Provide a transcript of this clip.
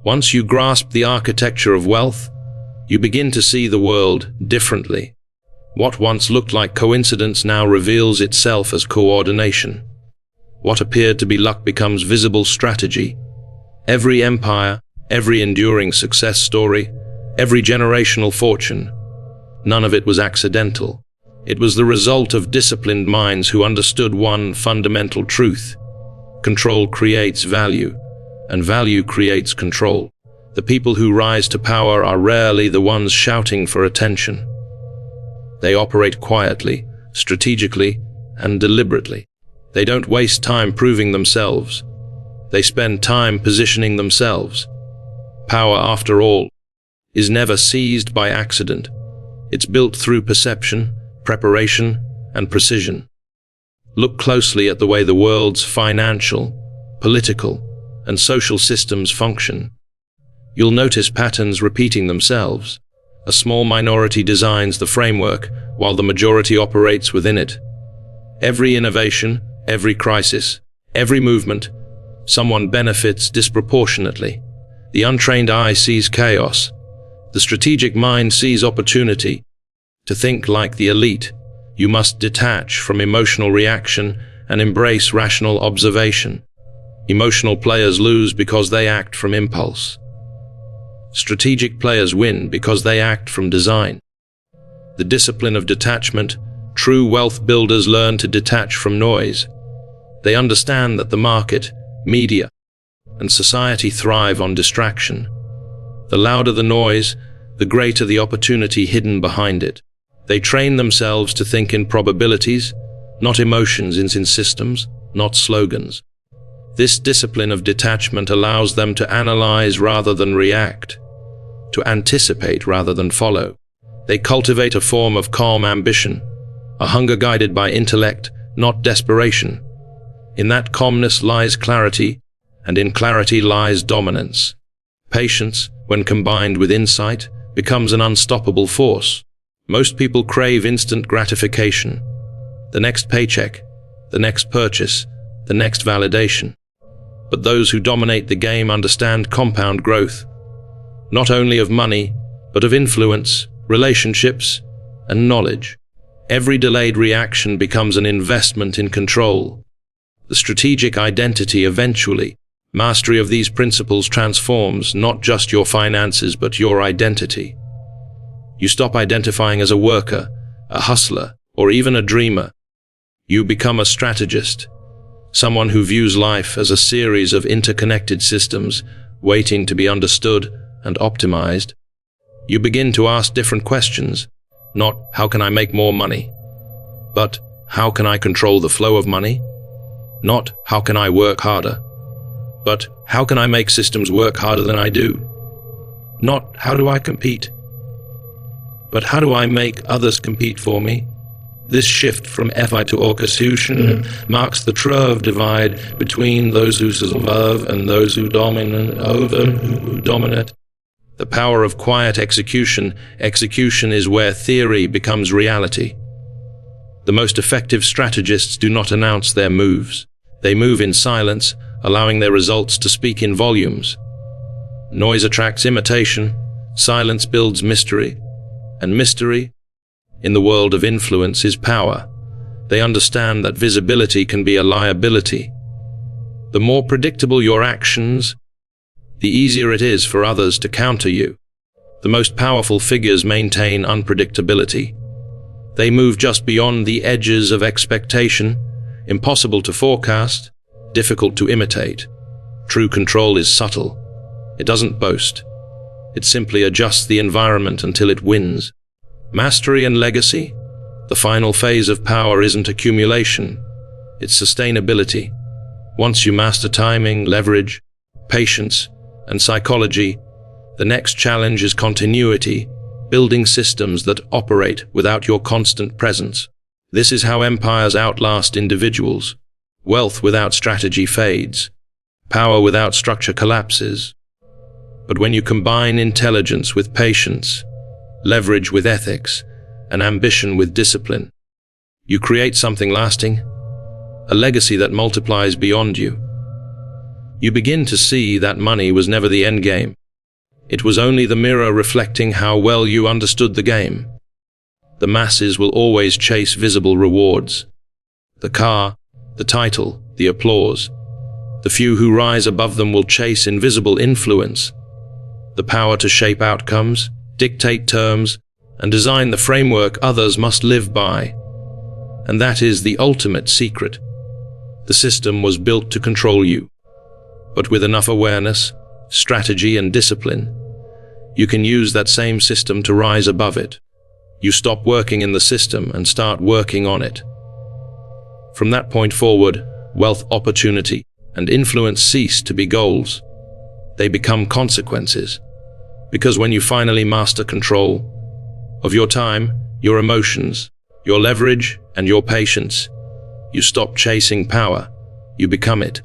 Once you grasp the architecture of wealth, you begin to see the world differently. What once looked like coincidence now reveals itself as coordination. What appeared to be luck becomes visible strategy. Every empire, every enduring success story, every generational fortune, none of it was accidental. It was the result of disciplined minds who understood one fundamental truth. Control creates value, and value creates control. The people who rise to power are rarely the ones shouting for attention. They operate quietly, strategically, and deliberately. They don't waste time proving themselves. They spend time positioning themselves. Power, after all, is never seized by accident. It's built through perception, preparation, and precision. Look closely at the way the world's financial, political, and social systems function. You'll notice patterns repeating themselves. A small minority designs the framework, while the majority operates within it. Every innovation, every crisis, every movement, someone benefits disproportionately. The untrained eye sees chaos. The strategic mind sees opportunity. To think like the elite, you must detach from emotional reaction and embrace rational observation. Emotional players lose because they act from impulse. Strategic players win because they act from design. The discipline of detachment, true wealth builders learn to detach from noise. They understand that the market, media, and society thrive on distraction. The louder the noise, the greater the opportunity hidden behind it. They train themselves to think in probabilities, not emotions, in systems, not slogans. This discipline of detachment allows them to analyze rather than react, to anticipate rather than follow. They cultivate a form of calm ambition, a hunger guided by intellect, not desperation. In that calmness lies clarity, and in clarity lies dominance. Patience, when combined with insight, becomes an unstoppable force. Most people crave instant gratification. The next paycheck, the next purchase, the next validation. But those who dominate the game understand compound growth, not only of money, but of influence, relationships, and knowledge. Every delayed reaction becomes an investment in control. The strategic identity eventually. Mastery of these principles transforms not just your finances, but your identity. You stop identifying as a worker, a hustler, or even a dreamer. You become a strategist, someone who views life as a series of interconnected systems waiting to be understood and optimized. You begin to ask different questions, not how can I make more money, but how can I control the flow of money? Not how can I work harder, but how can I make systems work harder than I do? Not how do I compete, but how do I make others compete for me? This shift from FI to orchestration marks the true divide between those who survive and those who dominate. The power of quiet execution. Execution is where theory becomes reality. The most effective strategists do not announce their moves. They move in silence, allowing their results to speak in volumes. Noise attracts imitation, silence builds mystery, and mystery, in the world of influence, is power. They understand that visibility can be a liability. The more predictable your actions, the easier it is for others to counter you. The most powerful figures maintain unpredictability. They move just beyond the edges of expectation, impossible to forecast, difficult to imitate. True control is subtle. It doesn't boast. It simply adjusts the environment until it wins. Mastery and legacy. The final phase of power isn't accumulation, it's sustainability. Once you master timing, leverage, patience, and psychology, the next challenge is continuity, building systems that operate without your constant presence. This is how empires outlast individuals. Wealth without strategy fades. Power without structure collapses. But when you combine intelligence with patience, leverage with ethics, and ambition with discipline, you create something lasting, a legacy that multiplies beyond you. you begin to see that money was never the end game. It was only the mirror reflecting how well you understood the game. The masses will always chase visible rewards. The car, the title, the applause. The few who rise above them will chase invisible influence. The power to shape outcomes, dictate terms, and design the framework others must live by. And that is the ultimate secret. The system was built to control you. But with enough awareness, strategy, and discipline, you can use that same system to rise above it. You stop working in the system and start working on it. From that point forward, wealth, opportunity, and influence cease to be goals. They become consequences. Because when you finally master control of your time, your emotions, your leverage, and your patience, you stop chasing power, you become it.